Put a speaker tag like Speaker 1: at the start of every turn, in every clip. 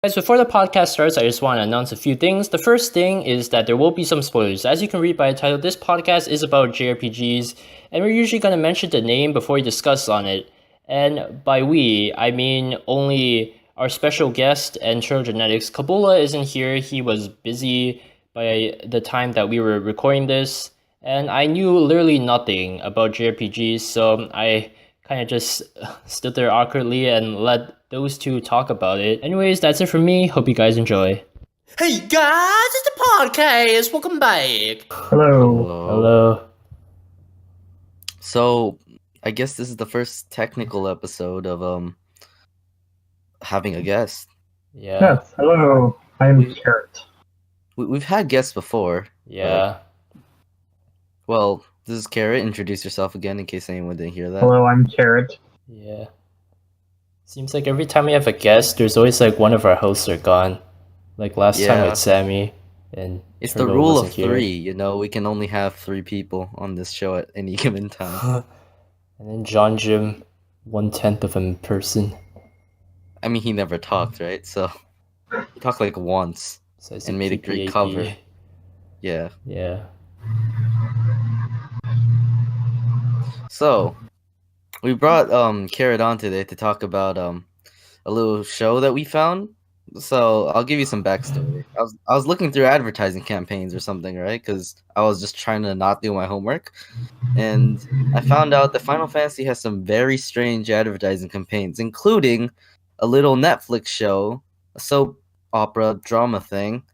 Speaker 1: Guys, before the podcast starts, I just want to announce a few things. The first thing is that there will be some spoilers. As you can read by the title, this podcast is about JRPGs, and we're usually going to mention the name before we discuss on it. And by we, I mean only our special guest and TurtleGenetics. Kabula isn't here. He was busy by the time that we were recording this, and I knew literally nothing about JRPGs, so I kind of just stood there awkwardly and let those two talk about it. Anyways, that's it for me. Hope you guys enjoy.
Speaker 2: Hey guys, it's the podcast. Welcome back.
Speaker 3: Hello.
Speaker 1: Hello.
Speaker 4: So, I guess this is the first technical episode of having a guest.
Speaker 1: Yeah.
Speaker 3: Yes, hello. I'm Carrot.
Speaker 4: We've had guests before.
Speaker 1: Yeah.
Speaker 4: Well, this is Carrot. Introduce yourself again in case anyone didn't hear that.
Speaker 3: Hello, I'm Carrot.
Speaker 1: Yeah. Seems like every time we have a guest, there's always like one of our hosts are gone. Like last time
Speaker 4: Yeah.
Speaker 1: with Sammy and
Speaker 4: It's the
Speaker 1: Turtle
Speaker 4: rule of
Speaker 1: wasn't here.
Speaker 4: 3, you know, we can only have 3 people on this show at any given time.
Speaker 1: And then John Jim, 1/10 of a person.
Speaker 4: I mean, he never talked, right? So, he talked like once.
Speaker 1: Says
Speaker 4: And made a great
Speaker 1: PPAP.
Speaker 4: cover. Yeah.
Speaker 1: Yeah.
Speaker 4: So, we brought Carrot on today to talk about a little show that we found. So I'll give you some backstory. I was looking through advertising campaigns or something, right? Because I was just trying to not do my homework, and I found out that Final Fantasy has some very strange advertising campaigns, including a little Netflix show, a soap opera drama thing,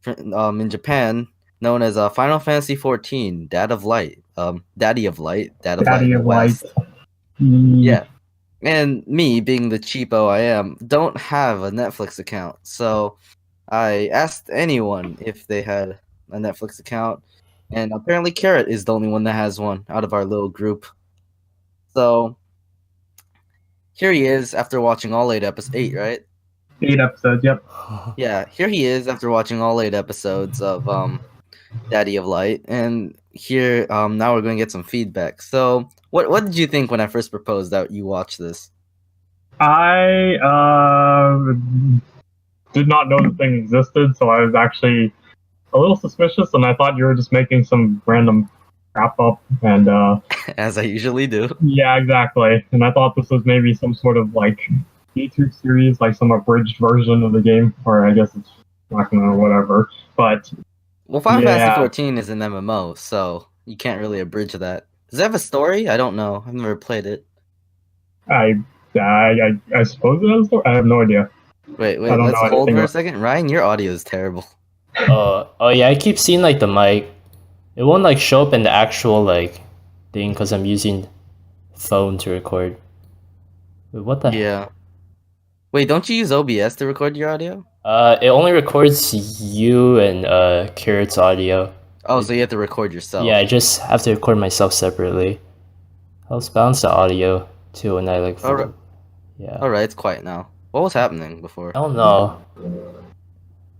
Speaker 4: in Japan, known as Final Fantasy 14, Dad of Light, Daddy of Light, Dad of Light
Speaker 3: Daddy
Speaker 4: in the
Speaker 3: of Light.
Speaker 4: West. Yeah. And me, being the cheapo I am, don't have a Netflix account. So I asked anyone if they had a Netflix account, and apparently Carrot is the only one that has one out of our little group. So here he is after watching all 8 episodes. 8, right?
Speaker 3: 8 episodes, yep.
Speaker 4: Yeah, here he is after watching all 8 episodes of Daddy of Light, and here now we're going to get some feedback. So what did you think when I first proposed that you watch this?
Speaker 3: I did not know the thing existed, so I was actually a little suspicious, and I thought you were just making some random crap up. And
Speaker 4: As I usually do.
Speaker 3: yeah, exactly. And I thought this was maybe some sort of like YouTube series, like some abridged version of the game, or I guess it's not gonna or whatever. But
Speaker 4: Well, Final
Speaker 3: Yeah.
Speaker 4: Fantasy 14 is an MMO, so you can't really abridge that. Does it have a story? I don't know. I've never played it.
Speaker 3: I suppose it has. I have no idea.
Speaker 4: Wait,
Speaker 3: I don't
Speaker 4: let's
Speaker 3: know
Speaker 4: hold
Speaker 3: anything
Speaker 4: for a
Speaker 3: about-
Speaker 4: second. Ryan, your audio is terrible.
Speaker 1: Oh yeah, I keep seeing like the mic. It won't like show up in the actual like thing because I'm using phone to record. Wait, what the?
Speaker 4: Yeah. Wait, don't you use OBS to record your audio?
Speaker 1: It only records you and Carrot's audio.
Speaker 4: Oh, so you have to record yourself.
Speaker 1: Yeah, I just have to record myself separately. I'll bounce the audio too when I like.
Speaker 4: Alright.
Speaker 1: Yeah.
Speaker 4: Alright, it's quiet now. What was happening before?
Speaker 1: I don't know.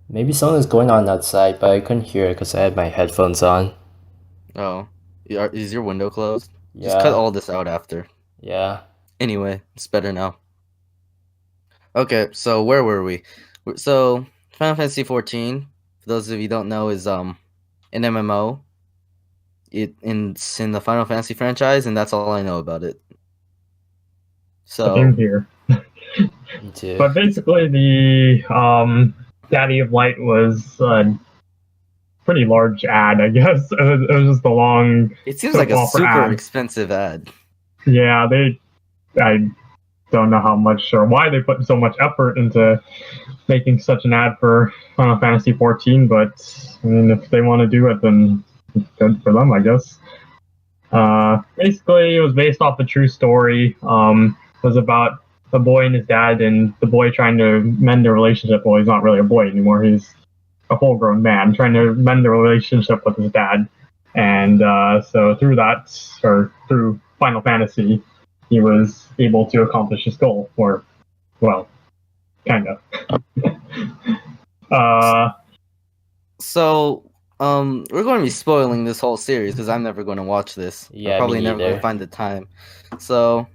Speaker 1: Maybe something was going on outside, but I couldn't hear it because I had my headphones on.
Speaker 4: Oh. Is your window closed?
Speaker 1: Yeah.
Speaker 4: Just cut all this out after.
Speaker 1: Yeah.
Speaker 4: Anyway, it's better now. Okay, so where were we? So, Final Fantasy 14, for those of you who don't know, is an MMO. It's in the Final Fantasy franchise, and that's all I know about it.
Speaker 3: Same
Speaker 4: So,
Speaker 3: here.
Speaker 1: Me too.
Speaker 3: But basically, the Daddy of Light was a pretty large ad, I guess. It was just a long.
Speaker 4: it seems like a
Speaker 3: soap opera
Speaker 4: super
Speaker 3: ad.
Speaker 4: expensive ad.
Speaker 3: Yeah, I don't know how much or why they put so much effort into making such an ad for Final Fantasy 14, but I mean, if they want to do it, then it's good for them, I guess. Basically, it was based off a true story. It was about the boy and his dad, and the boy trying to mend the relationship. Well, he's not really a boy anymore. He's a full-grown man trying to mend the relationship with his dad. And so through that, or through Final Fantasy, he was able to accomplish his goal, or, well, kind of.
Speaker 4: So, we're going to be spoiling this whole series because I'm never going to watch this.
Speaker 1: Yeah,
Speaker 4: I'm probably
Speaker 1: me
Speaker 4: never going
Speaker 1: neither.
Speaker 4: to find the time. So,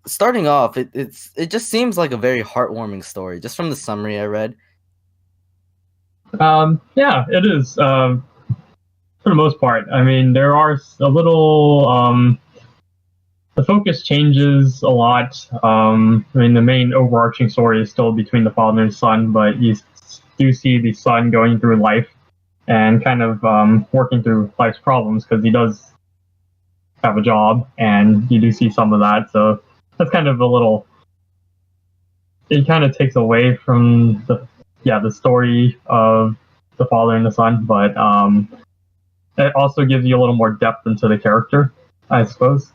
Speaker 4: starting off, it just seems like a very heartwarming story, just from the summary I read.
Speaker 3: Yeah, it is. For the most part, I mean, there are a little. The focus changes a lot. I mean, the main overarching story is still between the father and son, but you do see the son going through life and kind of working through life's problems because he does have a job, and you do see some of that. So that's kind of a little. It kind of takes away from the story of the father and the son, but it also gives you a little more depth into the character, I suppose.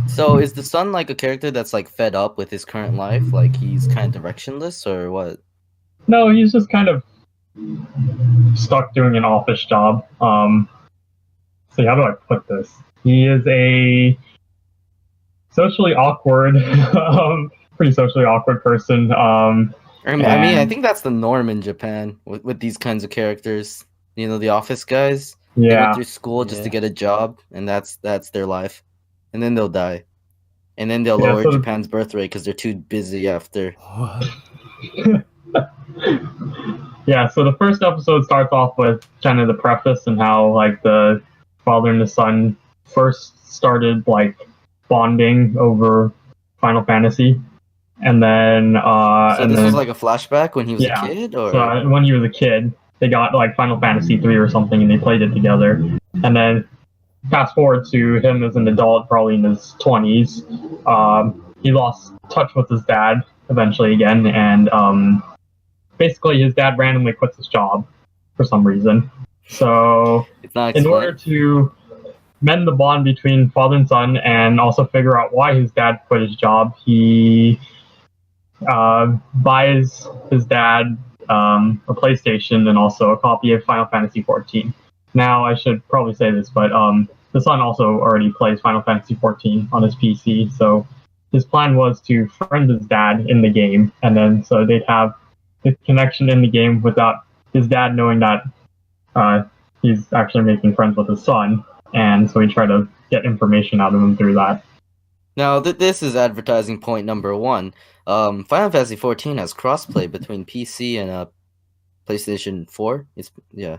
Speaker 4: So is the son like a character that's like fed up with his current life, like he's kind of directionless, or what?
Speaker 3: No, he's just kind of stuck doing an office job. See, how do I put this? He is a socially awkward, pretty socially awkward person.
Speaker 4: I mean, I think that's the norm in Japan with these kinds of characters. You know, the office guys. They
Speaker 3: yeah,
Speaker 4: went through school just to get a job, and that's their life, and then they'll die, and then they'll lower Japan's birth rate because they're too busy after.
Speaker 3: Yeah, so the first episode starts off with kind of the preface and how like the father and the son first started like bonding over Final Fantasy, and then
Speaker 4: So this was like a flashback when he was a kid, or
Speaker 3: so when he was a kid, they got like Final Fantasy 3 or something, and they played it together, and then fast forward to him as an adult, probably in his 20s. He lost touch with his dad eventually again, and basically his dad randomly quits his job for some reason. So in order to mend the bond between father and son and also figure out why his dad quit his job, he buys his dad a PlayStation and also a copy of Final Fantasy 14. Now, I should probably say this, but the son also already plays Final Fantasy 14 on his PC, so his plan was to friend his dad in the game, and then so they'd have the connection in the game without his dad knowing that he's actually making friends with his son, and so he tried to get information out of him through that.
Speaker 4: Now, this is advertising point number 1. Final Fantasy 14 has crossplay between PC and PlayStation 4.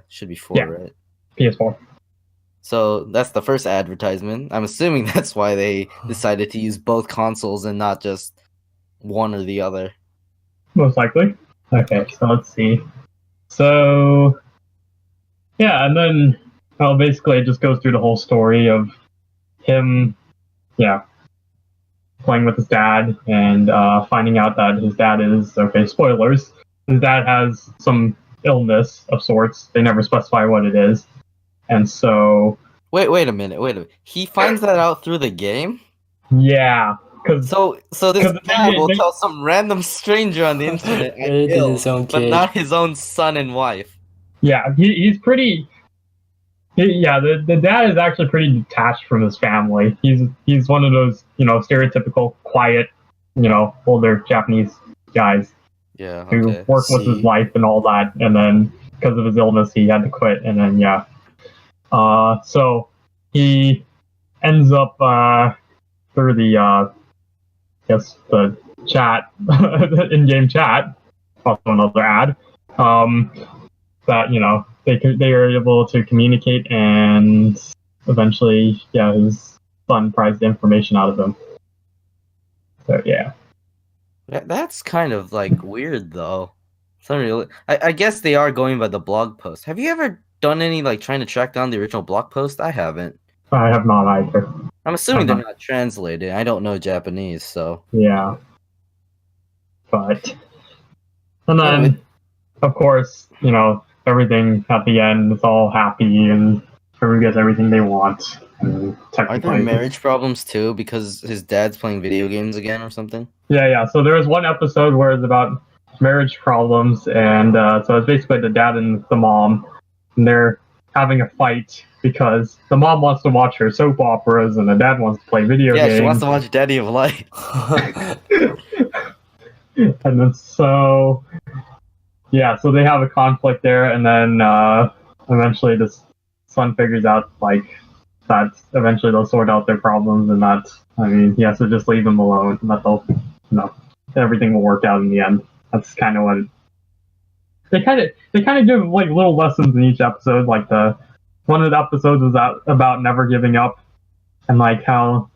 Speaker 4: Should be 4, right?
Speaker 3: PS4.
Speaker 4: So that's the first advertisement. I'm assuming that's why they decided to use both consoles and not just one or the other.
Speaker 3: Most likely. Okay, so let's see. So, yeah, and then basically it just goes through the whole story of him, playing with his dad and finding out that his dad is, spoilers, his dad has some illness of sorts. They never specify what it is. And so...
Speaker 4: Wait a minute. He finds that out through the game?
Speaker 3: Yeah.
Speaker 4: So this dad will tell some random stranger on the internet I'm ill, but not his own son and wife. Yeah,
Speaker 3: he's pretty... the dad is actually pretty detached from his family. He's one of those, stereotypical, quiet, older Japanese guys who work with his wife and all that, and then because of his illness, he had to quit, and then, so he ends up through the the chat, the in-game chat, also another ad, that they are able to communicate, and eventually, his son pries the information out of him. So yeah.
Speaker 4: That's kind of like weird though. It's not really. I guess they are going by the blog post. Have you ever done any like trying to track down the original blog post? I haven't.
Speaker 3: I have not either.
Speaker 4: I'm assuming they're not translated. I don't know Japanese, so
Speaker 3: yeah. But and then, of course, everything at the end is all happy and everyone gets everything they want. And
Speaker 4: are there marriage problems too because his dad's playing video games again or something?
Speaker 3: Yeah. So there was one episode where it's about marriage problems, and so it's basically the dad and the mom, and they're having a fight because the mom wants to watch her soap operas and the dad wants to play video games.
Speaker 4: Yeah, she wants to watch Daddy of Light.
Speaker 3: And then so they have a conflict there, and then eventually the son figures out like that eventually they'll sort out their problems, and that, I mean, he has to just leave them alone, and that they'll, everything will work out in the end. That's kind of what they kind of give like little lessons in each episode. Like one of the episodes was about never giving up, and like how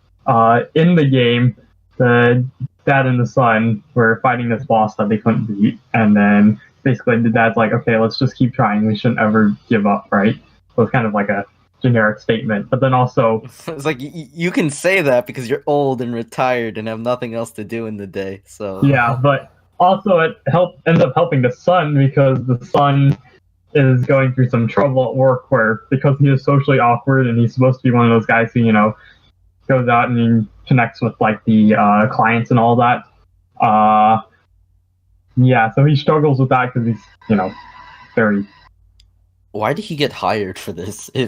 Speaker 3: in the game the dad and the son were fighting this boss that they couldn't beat, and then basically the dad's like, okay, let's just keep trying. We shouldn't ever give up, right? So it's kind of like a generic statement, but then also
Speaker 4: It's like you can say that because you're old and retired and have nothing else to do in the day. So
Speaker 3: yeah, but also it ends up helping the son because the son is going through some trouble at work where because he is socially awkward and he's supposed to be one of those guys who goes out and he connects with like the clients and all that. Yeah, so he struggles with that because he's very.
Speaker 4: Why did he get hired for this?
Speaker 3: The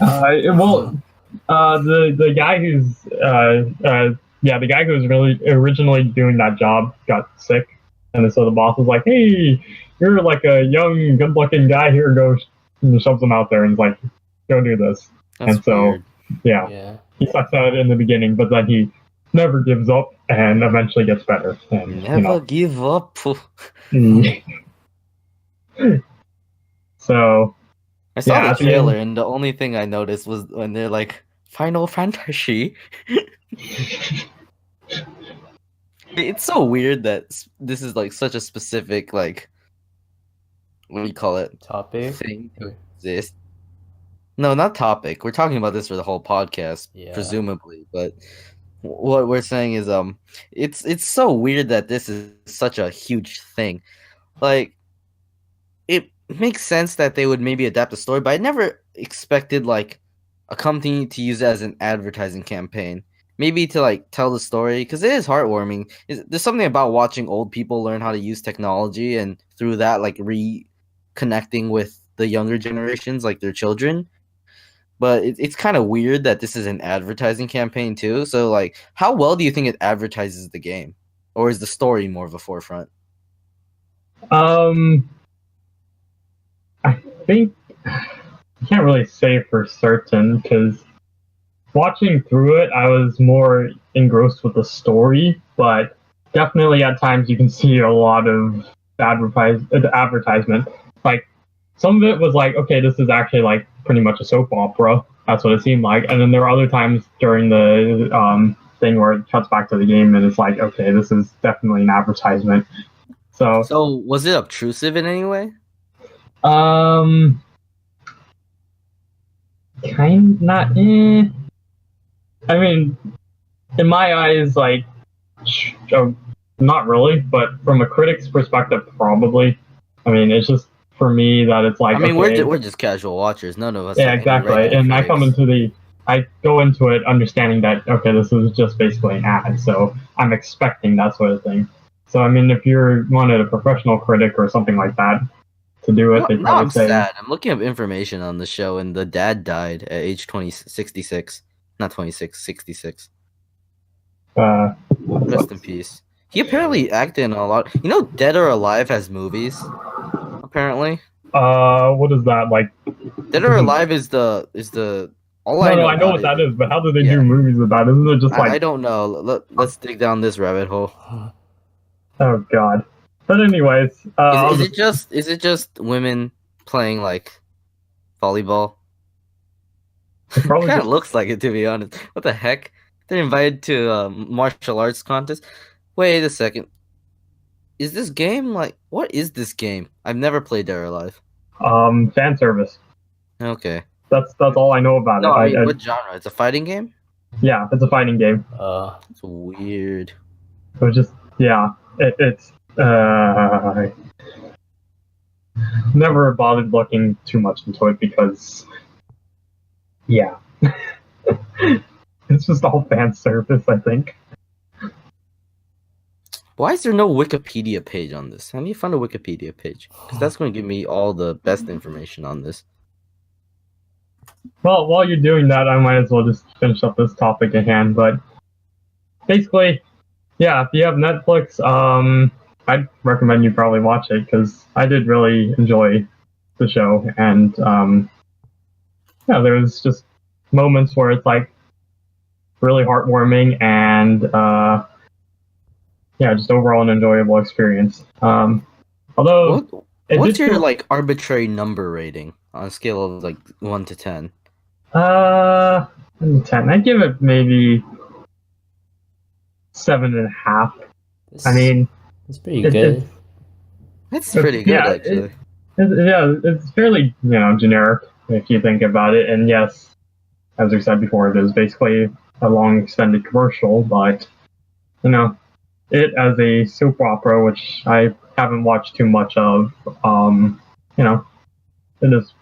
Speaker 3: guy who's the guy who was really originally doing that job got sick, and so the boss was like, "Hey, you're like a young, good-looking guy here. Go," and shoves him out there and is like, "Go do this."
Speaker 4: That's
Speaker 3: and so,
Speaker 4: weird.
Speaker 1: Yeah.
Speaker 3: he sucks at it in the beginning, but then he never gives up and eventually gets better. And,
Speaker 4: Never give up.
Speaker 3: So.
Speaker 4: I saw
Speaker 3: Yeah,
Speaker 4: the trailer, and the only thing I noticed was when they're like, Final Fantasy. It's so weird that this is like such a specific, like, what do you call it?
Speaker 1: Topic.
Speaker 4: Thing to exist. No, not topic. We're talking about this for the whole podcast, presumably. But what we're saying is, it's so weird that this is such a huge thing. Like, it makes sense that they would maybe adapt the story, but I never expected like a company to use it as an advertising campaign. Maybe to like tell the story, because it is heartwarming. There's something about watching old people learn how to use technology and through that like reconnecting with the younger generations, like their children. But it's kind of weird that this is an advertising campaign too. So like, how well do you think it advertises the game, or is the story more of a forefront?
Speaker 3: I think I can't really say for certain because watching through it, I was more engrossed with the story, but definitely at times you can see a lot of advertisement. Like some of it was like, okay, this is actually like pretty much a soap opera. That's what it seemed like, and then there were other times during the thing where it cuts back to the game and it's like, okay, this is definitely an advertisement. So
Speaker 4: was it obtrusive in any way?
Speaker 3: Kind not. I mean, in my eyes, like, not really, but from a critic's perspective, probably. I mean, it's just for me that it's like.
Speaker 4: I mean,
Speaker 3: okay,
Speaker 4: we're just casual watchers. None of us.
Speaker 3: Yeah, exactly. And I go into it understanding that okay, this is just basically an ad, so I'm expecting that sort of thing. So I mean, if you wanted a professional critic or something like that to do it, they'd probably
Speaker 4: I'm
Speaker 3: say.
Speaker 4: sad. I'm looking up information on the show, and the dad died at age 66. Not 26, 66. Rest in peace. He apparently acted in a lot. You know, Dead or Alive has movies. Apparently.
Speaker 3: What is that like?
Speaker 4: Dead or Alive is the.
Speaker 3: I know what that is, but how do they do movies with that? Isn't it just like
Speaker 4: I don't know. Let's dig down this rabbit hole.
Speaker 3: Oh God. But anyways,
Speaker 4: is it just women playing like volleyball? It kind of looks like it, to be honest. What the heck? They're invited to a martial arts contest. Wait a second. Is this game like? What is this game? I've never played Dead or Alive.
Speaker 3: Fan service.
Speaker 4: Okay.
Speaker 3: That's all I know about it.
Speaker 4: What genre? It's a fighting game?
Speaker 3: Yeah, it's a fighting game.
Speaker 4: It's weird.
Speaker 3: So just it's never bothered looking too much into it because it's just all fan service, I think.
Speaker 4: Why is there no Wikipedia page on this? I need to find a Wikipedia page because that's going to give me all the best information on this.
Speaker 3: Well, while you're doing that, I might as well just finish up this topic at hand. But basically, if you have Netflix, I'd recommend you probably watch it because I did really enjoy the show. And there was just moments where it's like, really heartwarming, and just overall an enjoyable experience. Although
Speaker 4: What's your like arbitrary number rating on a scale of like 1 to 10?
Speaker 3: 10. I'd give it maybe 7.5. I mean,
Speaker 1: it's pretty good.
Speaker 4: It's pretty good, actually.
Speaker 3: It's fairly generic if you think about it. And yes, as we said before, it is basically a long extended commercial, but it as a soap opera, which I haven't watched too much of, it is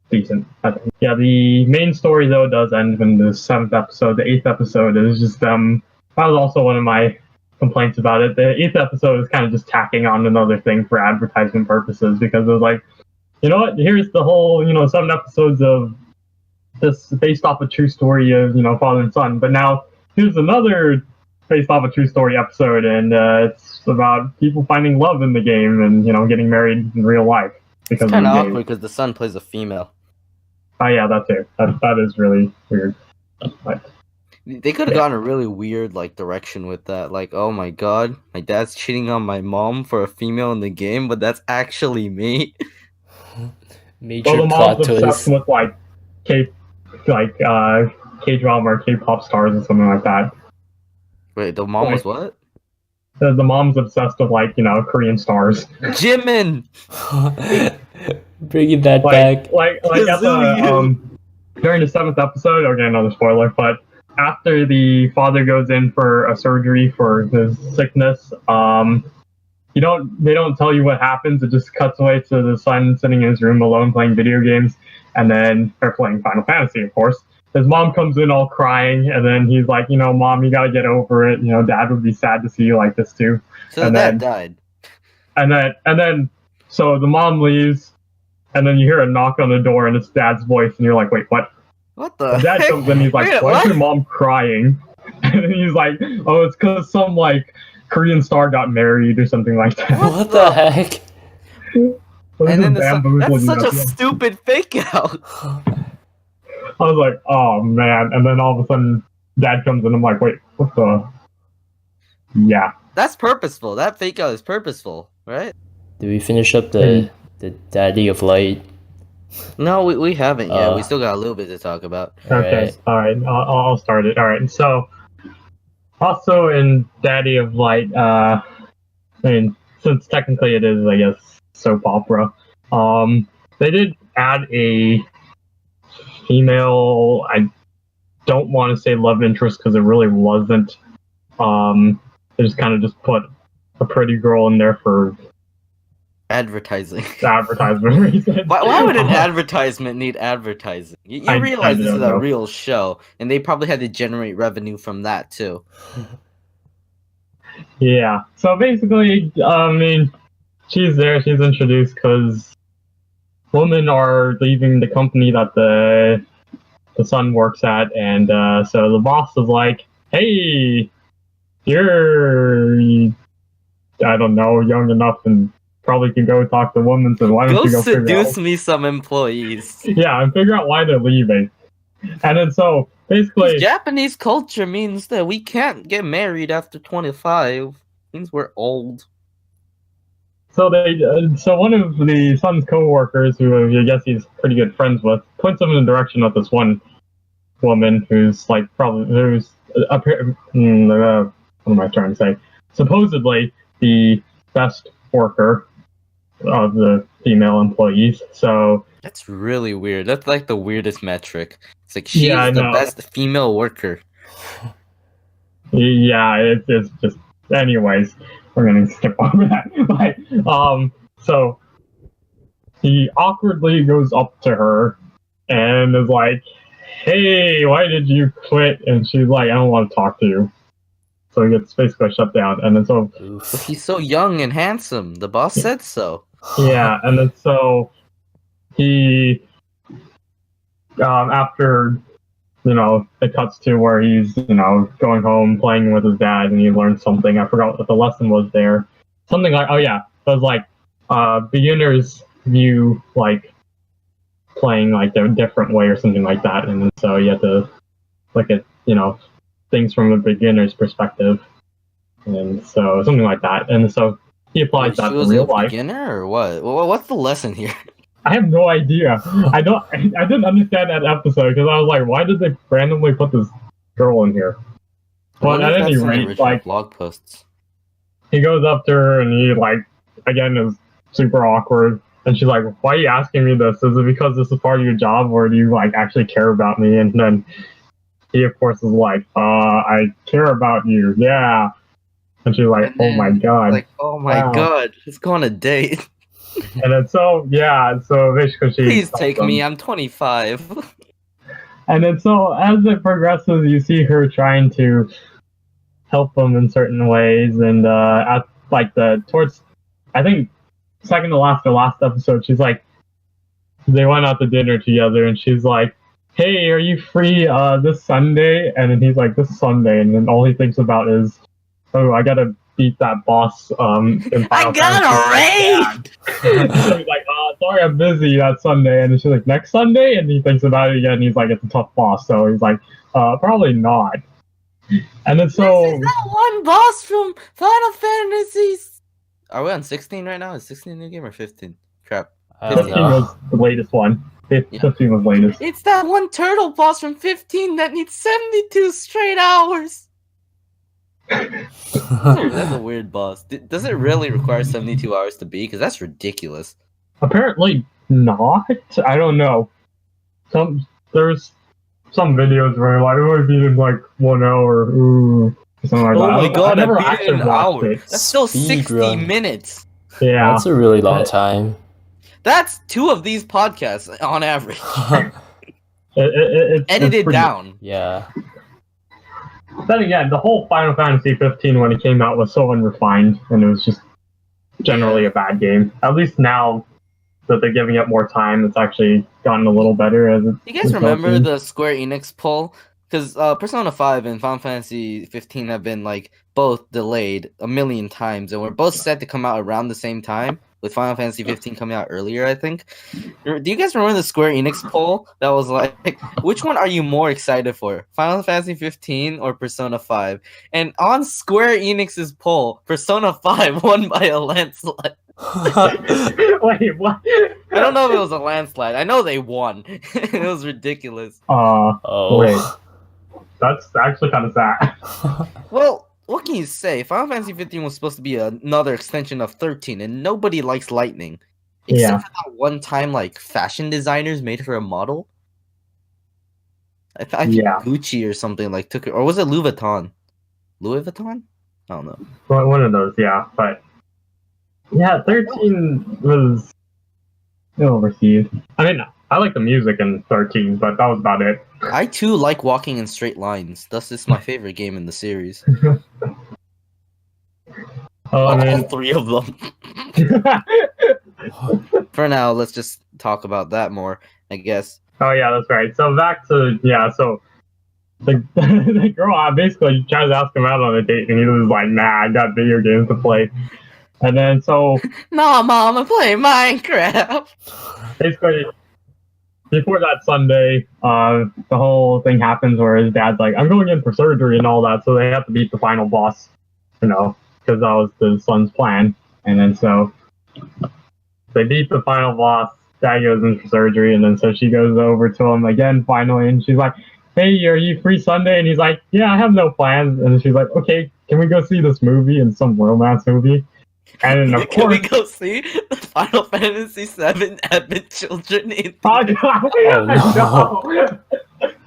Speaker 3: decent, I think. Yeah, the main story though does end in the 7th episode. The 8th episode is just that was also one of my complaints about it. The 8th episode is kind of just tacking on another thing for advertisement purposes, because it was like, you know what, here's the whole 7 episodes of this based off a true story of father and son, but now here's another based off a true story episode, and it's about people finding love in the game and getting married in real life.
Speaker 4: It's kind of awkward because the son plays a female.
Speaker 3: Oh yeah, that too. That is really weird. But,
Speaker 4: they could have gone a really weird direction with that. Like, oh my god, my dad's cheating on my mom for a female in the game, but that's actually me.
Speaker 1: Major
Speaker 3: the
Speaker 1: plot
Speaker 3: mom's obsessed
Speaker 1: twist.
Speaker 3: with K-drama or K-pop stars or something like that.
Speaker 4: Wait, the mom was what?
Speaker 3: The mom's obsessed with Korean stars.
Speaker 4: Jimin.
Speaker 1: Bringing that back.
Speaker 3: During the 7th episode, okay, another spoiler, but after the father goes in for a surgery for his sickness, they don't tell you what happens. It just cuts away to the son sitting in his room alone playing video games, and then they're playing Final Fantasy, of course. His mom comes in all crying, and then he's like, Mom, you gotta get over it. Dad would be sad to see you like this too.
Speaker 4: So dad died.
Speaker 3: And then, so the mom leaves, and then you hear a knock on the door, and it's Dad's voice, and you're like, wait, what?
Speaker 4: What the
Speaker 3: Dad
Speaker 4: heck?
Speaker 3: comes in, he's like, why is your mom crying? And he's like, oh, it's because some Korean star got married or something like that.
Speaker 1: What the heck?
Speaker 4: And then that's such a stupid fake out.
Speaker 3: I was like, oh man. And then all of a sudden, Dad comes in, I'm like, wait, what the? Yeah.
Speaker 4: That's purposeful. That fake out is purposeful, right?
Speaker 1: Did we finish up the Daddy of Light?
Speaker 4: No, we haven't yet. We still got a little bit to talk about.
Speaker 3: Okay, all right. I'll start it. All right. So, also in Daddy of Light, since technically it is, I guess, soap opera, they did add a female, I don't want to say love interest because it really wasn't. They just kind of just put a pretty girl in there for
Speaker 4: advertising
Speaker 3: reasons.
Speaker 4: Why would an advertisement need advertising? You realize this is a real show, and they probably had to generate revenue from that too.
Speaker 3: Yeah. So basically, she's there. She's introduced because women are leaving the company that the son works at, and so the boss is like, "Hey, you're, I don't know, young enough and probably can go talk to women, so why don't you go
Speaker 4: seduce me some employees?"
Speaker 3: Yeah, and figure out why they're leaving. And then so basically,
Speaker 4: Japanese culture means that we can't get married after 25. Means we're old.
Speaker 3: So so one of the son's co-workers, who I guess he's pretty good friends with, points him in the direction of this one woman who's what am I trying to say? Supposedly the best worker of the female employees. So
Speaker 4: that's really weird. That's like the weirdest metric. It's like she's the best female worker.
Speaker 3: Yeah, it's just. Anyways, we're gonna skip over that. But so he awkwardly goes up to her and is like, "Hey, why did you quit?" And she's like, "I don't want to talk to you." So he gets basically shut down. And then so
Speaker 4: but he's so young and handsome. The boss said so.
Speaker 3: Yeah, and then so he after it cuts to where he's going home playing with his dad, and he learns something. I forgot what the lesson was there. Something like, oh yeah, it was like beginners view playing a different way or something like that, and so you have to things from a beginner's perspective, and so something like that. And so he applies that
Speaker 4: She
Speaker 3: to
Speaker 4: was
Speaker 3: real
Speaker 4: a
Speaker 3: life.
Speaker 4: beginner or what? What's the lesson here?
Speaker 3: I have no idea. I didn't understand that episode because I was like, why did they randomly put this girl in here?
Speaker 4: I
Speaker 3: But
Speaker 4: wonder
Speaker 3: at
Speaker 4: if
Speaker 3: any
Speaker 4: that's in the
Speaker 3: rate,
Speaker 4: original
Speaker 3: like
Speaker 4: blog posts.
Speaker 3: he goes up to her and he like again is super awkward. And she's like, why are you asking me this? Is it because this is part of your job or do you like actually care about me? And then he of course is like, I care about you, yeah. And she's like, oh my god.
Speaker 4: Like, oh my
Speaker 3: wow.
Speaker 4: god, let's go on a date.
Speaker 3: And then so basically she
Speaker 4: Please
Speaker 3: tells
Speaker 4: take
Speaker 3: him.
Speaker 4: me, I'm 25.
Speaker 3: And then so as it progresses, you see her trying to help him in certain ways, and at like towards I think second to last or last episode, she's like they went out to dinner together, and she's like, "Hey, are you free this Sunday?" And then he's like, "This Sunday," and then all he thinks about is, "Oh, I gotta beat that boss." In
Speaker 2: I
Speaker 3: Final
Speaker 2: got a raid!
Speaker 3: So he's like, sorry, I'm busy that Sunday. And then she's like, next Sunday? And he thinks about it again. And he's like, it's a tough boss. So he's like, probably not. And then so.
Speaker 2: This is that one boss from Final Fantasies.
Speaker 4: Are we on 16 right now? Is 16 a new game or 15? Crap.
Speaker 1: I don't
Speaker 3: 15
Speaker 1: know.
Speaker 3: was the latest one. 15 was latest.
Speaker 2: It's that one turtle boss from 15 that needs 72 straight hours.
Speaker 4: That's a weird boss. Does it really require 72 hours to beat? Because that's ridiculous.
Speaker 3: Apparently not. I don't know. There's some videos where like, oh, I beat in like 1 hour. Ooh. Something like
Speaker 4: Oh
Speaker 3: that.
Speaker 4: my god,
Speaker 3: I never
Speaker 4: I beat it
Speaker 3: actually
Speaker 4: in an
Speaker 3: watched
Speaker 4: hour.
Speaker 3: it.
Speaker 4: That's still
Speaker 1: Speed
Speaker 4: 60
Speaker 1: run.
Speaker 4: minutes.
Speaker 3: Yeah.
Speaker 1: That's a really long time.
Speaker 4: That's 2 of these podcasts on average.
Speaker 3: It's
Speaker 4: Edited
Speaker 3: pretty-
Speaker 4: down.
Speaker 1: Yeah.
Speaker 3: Then again, the whole Final Fantasy 15 when it came out was so unrefined, and it was just generally a bad game. At least now that they're giving it more time, it's actually gotten a little better. As it's
Speaker 4: You guys remember the Square Enix poll? Because Persona 5 and Final Fantasy 15 have been like both delayed a million times, and we're both set to come out around the same time. With Final Fantasy 15 coming out earlier, I think. Do you guys remember the Square Enix poll that was like, which one are you more excited for, Final Fantasy 15 or Persona 5? And on Square Enix's poll, Persona 5 won by a landslide.
Speaker 3: Wait, what?
Speaker 4: I don't know if it was a landslide. I know they won. It was ridiculous.
Speaker 1: Oh.
Speaker 3: Wait. That's actually kind of sad.
Speaker 4: Well, what can you say? Final Fantasy 15 was supposed to be another extension of 13, and nobody likes lightning. Except for that one time, like, fashion designers made her a model. I think Gucci or something, like, took her. Or was it Louis Vuitton? Louis Vuitton? I don't know.
Speaker 3: One of those, yeah. But, yeah, 13 was ill received. I mean, I like the music in 13, but that was about it.
Speaker 4: I, too, like walking in straight lines. Thus, it's my favorite game in the series. All 3 of them. For now, let's just talk about that more, I guess.
Speaker 3: Oh yeah, that's right. So back to so the girl basically tries to ask him out on a date, and he was like, "Nah, I got video games to play." And then so
Speaker 2: Nah, Mom, I play Minecraft.
Speaker 3: Basically, before that Sunday, the whole thing happens where his dad's like, "I'm going in for surgery and all that," so they have to beat the final boss, because that was the son's plan. And then so they beat the final boss. Dad goes in for surgery, and then so she goes over to him again finally, and she's like, "Hey, are you free Sunday?" And he's like, "Yeah, I have no plans." And she's like, "Okay, can we go see this movie?" And some romance movie. And then of
Speaker 4: Can we
Speaker 3: course,
Speaker 4: go see the Final Fantasy VII Advent Children in
Speaker 3: oh no!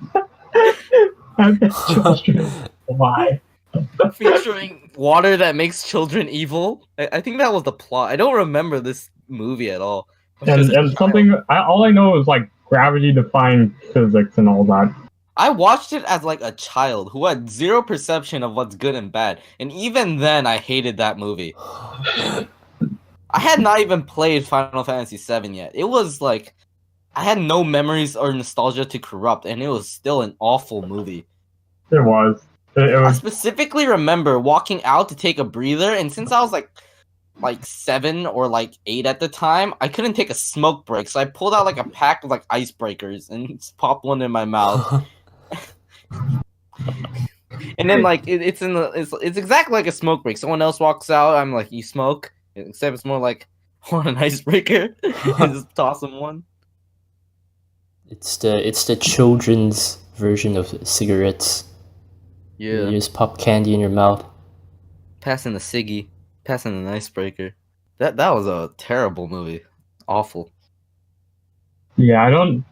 Speaker 3: Advent Children. Why?
Speaker 4: featuring water that makes children evil? I think that was the plot. I don't remember this movie at all.
Speaker 3: And something, all I know is like gravity-defying physics and all that.
Speaker 4: I watched it as like a child who had zero perception of what's good and bad, and even then I hated that movie. I had not even played Final Fantasy VII yet. It was like I had no memories or nostalgia to corrupt, and it was still an awful movie.
Speaker 3: It was. It
Speaker 4: I
Speaker 3: was.
Speaker 4: specifically remember walking out to take a breather, and since I was like 7 or 8 at the time, I couldn't take a smoke break, so I pulled out like a pack of like icebreakers and just popped one in my mouth. And then like it's exactly like a smoke break. Someone else walks out. I'm like, you smoke, except it's more like want an icebreaker and just toss them one.
Speaker 1: It's the children's version of cigarettes.
Speaker 4: Yeah,
Speaker 1: You just pop candy in your mouth.
Speaker 4: passing the ciggy, passing an icebreaker. That was a terrible movie. Awful.
Speaker 3: Yeah, I don't.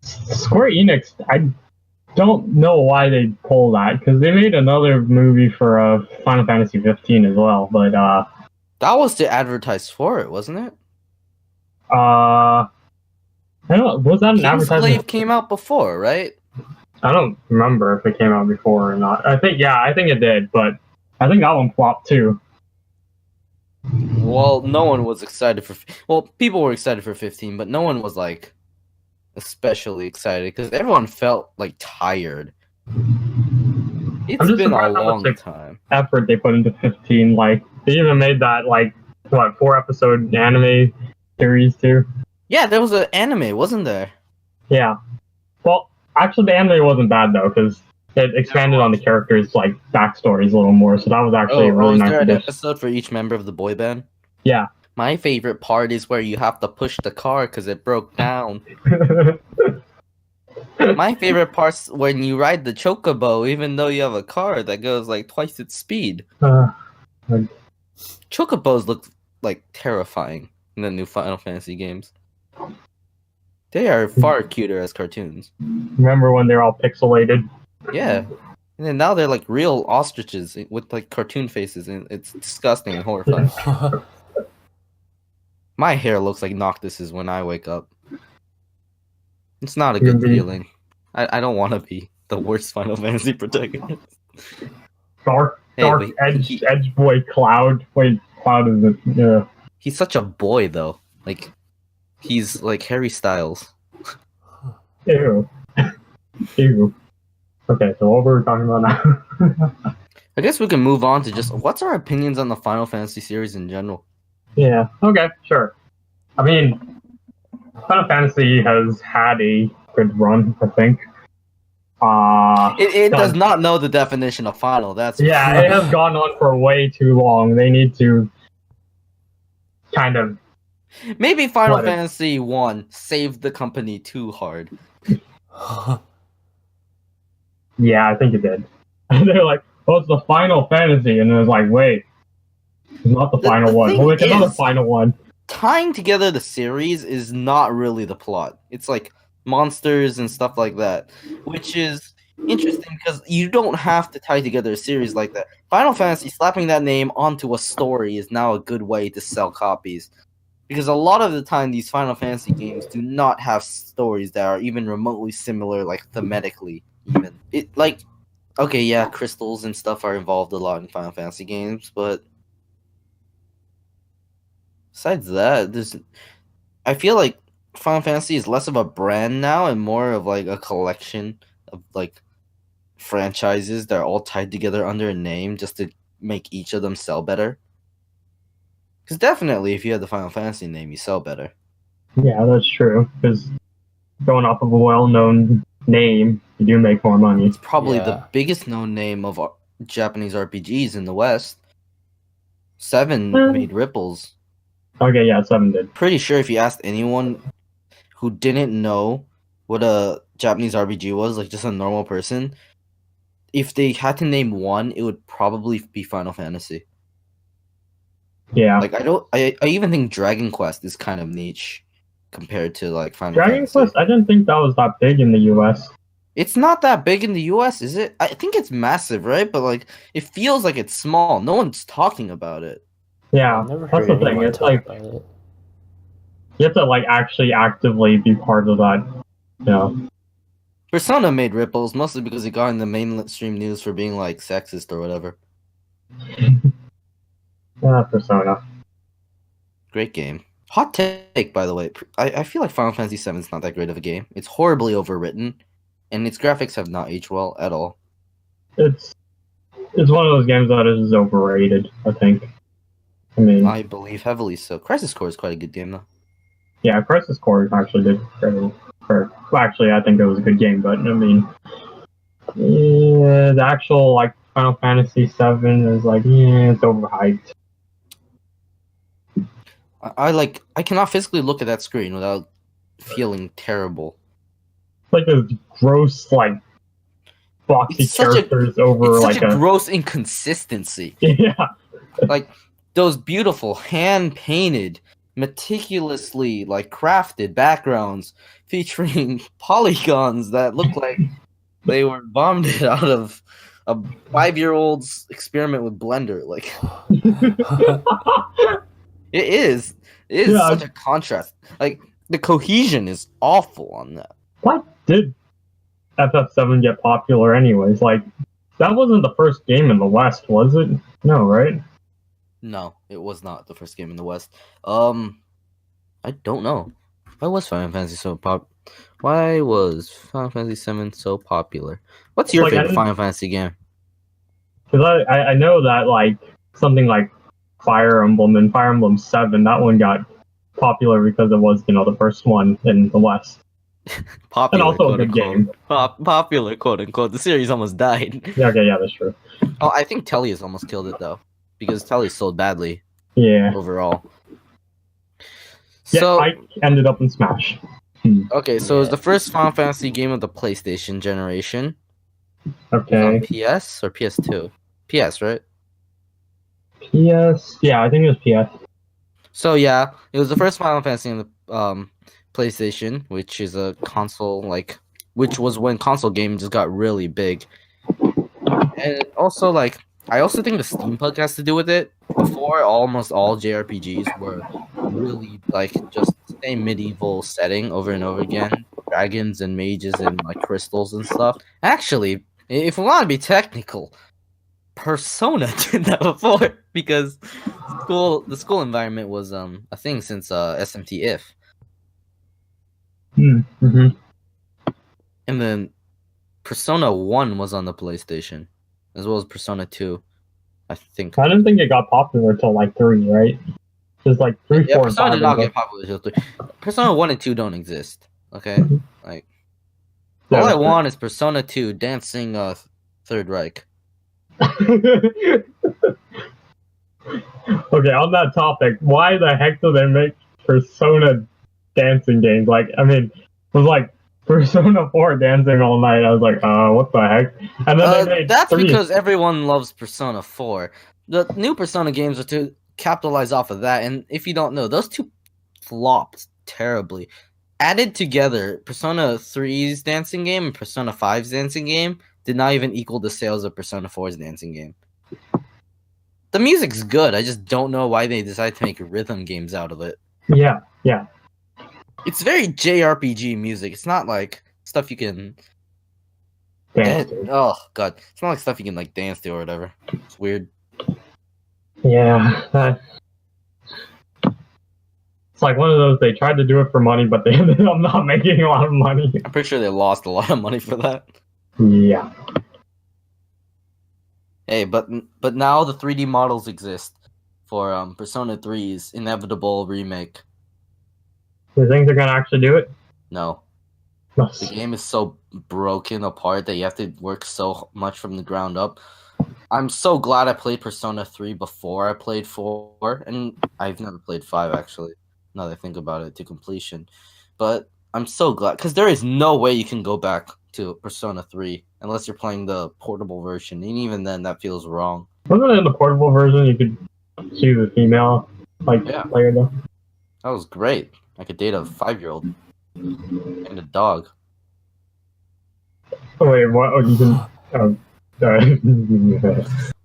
Speaker 3: Square Enix, I don't know why they pull that because they made another movie for Final Fantasy 15 as well, but
Speaker 4: That was to advertise for it, wasn't it?
Speaker 3: I don't. Was that an advertisement?
Speaker 4: Kingsglaive came out before, right?
Speaker 3: I don't remember if it came out before or not. I think it did, but I think that one flopped too.
Speaker 4: Well, no one was excited for. Well, people were excited for 15, but no one was like especially excited because everyone felt like tired. It's
Speaker 3: just
Speaker 4: been a
Speaker 3: surprised how
Speaker 4: long
Speaker 3: much
Speaker 4: time.
Speaker 3: effort they put into 15. Like they even made that 4-episode anime series too.
Speaker 4: Yeah, there was an anime, wasn't there?
Speaker 3: Yeah. Well, actually, the anime wasn't bad though because it expanded on the characters' backstories a little more. So that was actually a really
Speaker 4: is
Speaker 3: nice
Speaker 4: there an
Speaker 3: addition.
Speaker 4: episode for each member of the boy band?
Speaker 3: Yeah.
Speaker 4: My favorite part is where you have to push the car because it broke down. My favorite part's when you ride the chocobo, even though you have a car that goes like twice its speed. Chocobos look like terrifying in the new Final Fantasy games. They are far cuter as cartoons.
Speaker 3: Remember when they're all pixelated?
Speaker 4: Yeah. And then now they're like real ostriches with like cartoon faces, and it's disgusting and horrifying. My hair looks like Noctis's when I wake up. It's not a good feeling. I don't want to be the worst Final Fantasy protagonist.
Speaker 3: Dark edge boy Cloud. Wait, Cloud is it? Yeah.
Speaker 4: He's such a boy though. Like he's like Harry Styles.
Speaker 3: Ew. Ew. Okay, so what were we talking about now?
Speaker 4: I guess we can move on to just what's our opinions on the Final Fantasy series in general.
Speaker 3: Yeah. Okay. Sure. I mean, Final Fantasy has had a good run, I think.
Speaker 4: It does not know the definition of final. That's
Speaker 3: it has gone on for way too long. They need to kind of
Speaker 4: maybe Final Fantasy 1 saved the company too hard.
Speaker 3: Yeah, I think it did. They're like, "Oh, it's the Final Fantasy," and it was like, "Wait, it's not the final one. We'll make another final one."
Speaker 4: Tying together the series is not really the plot. It's like monsters and stuff like that, which is interesting because you don't have to tie together a series like that. Final Fantasy slapping that name onto a story is now a good way to sell copies, because a lot of the time these Final Fantasy games do not have stories that are even remotely similar, like thematically. Even it like, okay, yeah, crystals and stuff are involved a lot in Final Fantasy games, but besides that, I feel like Final Fantasy is less of a brand now and more of like a collection of like franchises that are all tied together under a name just to make each of them sell better. Because definitely, if you have the Final Fantasy name, you sell better.
Speaker 3: Yeah, that's true. Because going off of a well-known name, you do make more money.
Speaker 4: It's probably the biggest known name of Japanese RPGs in the West. 7 made ripples.
Speaker 3: Okay, yeah, 7 did.
Speaker 4: Pretty sure if you asked anyone who didn't know what a Japanese RPG was, like just a normal person, if they had to name one, it would probably be Final Fantasy.
Speaker 3: Yeah.
Speaker 4: Like I even think Dragon Quest is kind of niche compared to like Final
Speaker 3: Dragon
Speaker 4: Fantasy.
Speaker 3: Quest, I didn't think that was that big in the US.
Speaker 4: It's not that big in the US, is it? I think it's massive, right? But like it feels like it's small. No one's talking about it.
Speaker 3: Yeah, that's the thing. It's like you have to like actually actively be part of that. Yeah.
Speaker 4: Persona made ripples mostly because it got in the mainstream news for being like sexist or whatever.
Speaker 3: Yeah, Persona.
Speaker 4: Great game. Hot take, by the way. I feel like Final Fantasy VII is not that great of a game. It's horribly overwritten, and its graphics have not aged well at all.
Speaker 3: It's one of those games that is overrated, I think. I mean,
Speaker 4: I believe heavily so. Crisis Core is quite a good game, though.
Speaker 3: Yeah, Crisis Core actually did very. Well, actually, I think it was a good game, but I mean, Yeah, the actual like Final Fantasy VII is like, yeah, it's overhyped.
Speaker 4: I cannot physically look at that screen without feeling terrible.
Speaker 3: It's like this gross, like boxy
Speaker 4: It's such a
Speaker 3: characters over
Speaker 4: it's
Speaker 3: like
Speaker 4: such a gross inconsistency.
Speaker 3: yeah.
Speaker 4: Like those beautiful hand painted, meticulously like crafted backgrounds featuring polygons that look like they were vomited out of a 5-year-old's experiment with Blender. Like it is
Speaker 3: Yeah.
Speaker 4: such a contrast. Like the cohesion is awful on that.
Speaker 3: Why did FF7 get popular anyways? Like, that wasn't the first game in the West, was it? No, right?
Speaker 4: No, it was not the first game in the West. I don't know. Why was Final Fantasy so Why was Final Fantasy VII so popular? What's your
Speaker 3: Like,
Speaker 4: favorite Final Fantasy game?
Speaker 3: Because I know that, like, something like Fire Emblem and Fire Emblem 7, that one got popular because it was, the first one in the West.
Speaker 4: Popular,
Speaker 3: And also a
Speaker 4: quote
Speaker 3: good
Speaker 4: unquote.
Speaker 3: game.
Speaker 4: Popular, quote unquote. The series almost died.
Speaker 3: Yeah, okay, yeah, that's true.
Speaker 4: Oh, I think Telly has almost killed it though, because Telly sold badly
Speaker 3: Yeah.
Speaker 4: overall.
Speaker 3: Yeah,
Speaker 4: So
Speaker 3: I ended up in Smash.
Speaker 4: okay, so it was the first Final Fantasy game of the PlayStation generation. It was
Speaker 3: Okay.
Speaker 4: on PS or PS2? PS, right?
Speaker 3: PS, yeah, I think it was PS.
Speaker 4: So yeah, it was the first Final Fantasy on the PlayStation, which is a console which was when console games just got really big. And also I also think the steampunk has to do with it. Before, almost all JRPGs were really just the same medieval setting over and over again, dragons and mages and crystals and stuff. Actually, if we want to be technical, Persona did that before because the school environment was a thing since SMT If.
Speaker 3: Mm-hmm.
Speaker 4: And then Persona 1 was on the PlayStation, as well as Persona 2, I think.
Speaker 3: I didn't think it got popular until 3, right? Just 3, 4, and
Speaker 4: Persona
Speaker 3: 5.
Speaker 4: did not get popular until 3. Persona 1 and 2 don't exist, okay? All I want is Persona 2 dancing Third Reich.
Speaker 3: Okay, on that topic, why the heck do they make Persona dancing games? It was Persona 4 dancing all night. I was like, what the heck? And then they made
Speaker 4: that's
Speaker 3: 3.
Speaker 4: because everyone loves Persona 4. The new Persona games are to capitalize off of that, and if you don't know, those two flopped terribly. Added together, Persona 3's dancing game and Persona 5's dancing game did not even equal the sales of Persona 4's dancing game. The music's good, I just don't know why they decided to make rhythm games out of it.
Speaker 3: Yeah.
Speaker 4: It's very JRPG music. It's not like stuff you can
Speaker 3: Dance to.
Speaker 4: oh god. It's not like stuff you can dance to or whatever. It's weird.
Speaker 3: Yeah. It's one of those, they tried to do it for money, but they ended up not making a lot of money.
Speaker 4: I'm pretty sure they lost a lot of money for that.
Speaker 3: Yeah.
Speaker 4: Hey, but now the 3D models exist for Persona 3's inevitable remake.
Speaker 3: Do you think they're gonna actually do it?
Speaker 4: No.
Speaker 3: Yes.
Speaker 4: The game is so broken apart that you have to work so much from the ground up. I'm so glad I played Persona 3 before I played 4, and I've never played 5 actually, now that I think about it, to completion. But I'm so glad, because there is no way you can go back to Persona 3 unless you're playing the portable version, and even then that feels wrong.
Speaker 3: Wasn't it in the portable version you could choose a female player though?
Speaker 4: That was great. I could date a 5-year-old and a dog.
Speaker 3: Oh wait, what? Oh, you can.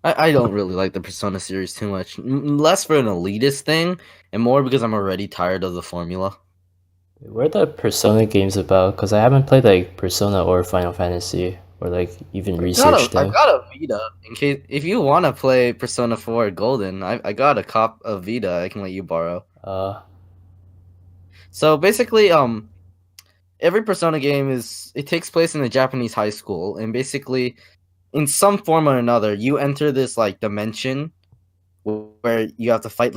Speaker 4: I don't really like the Persona series too much. Less for an elitist thing, and more because I'm already tired of the formula.
Speaker 1: What are the Persona games about? Because I haven't played Persona or Final Fantasy or even researched
Speaker 4: I
Speaker 1: them.
Speaker 4: got a Vita in case if you want to play Persona 4 Golden. I got a Vita I can let you borrow. So basically, every Persona game it takes place in a Japanese high school, and basically, in some form or another, you enter this dimension where you have to fight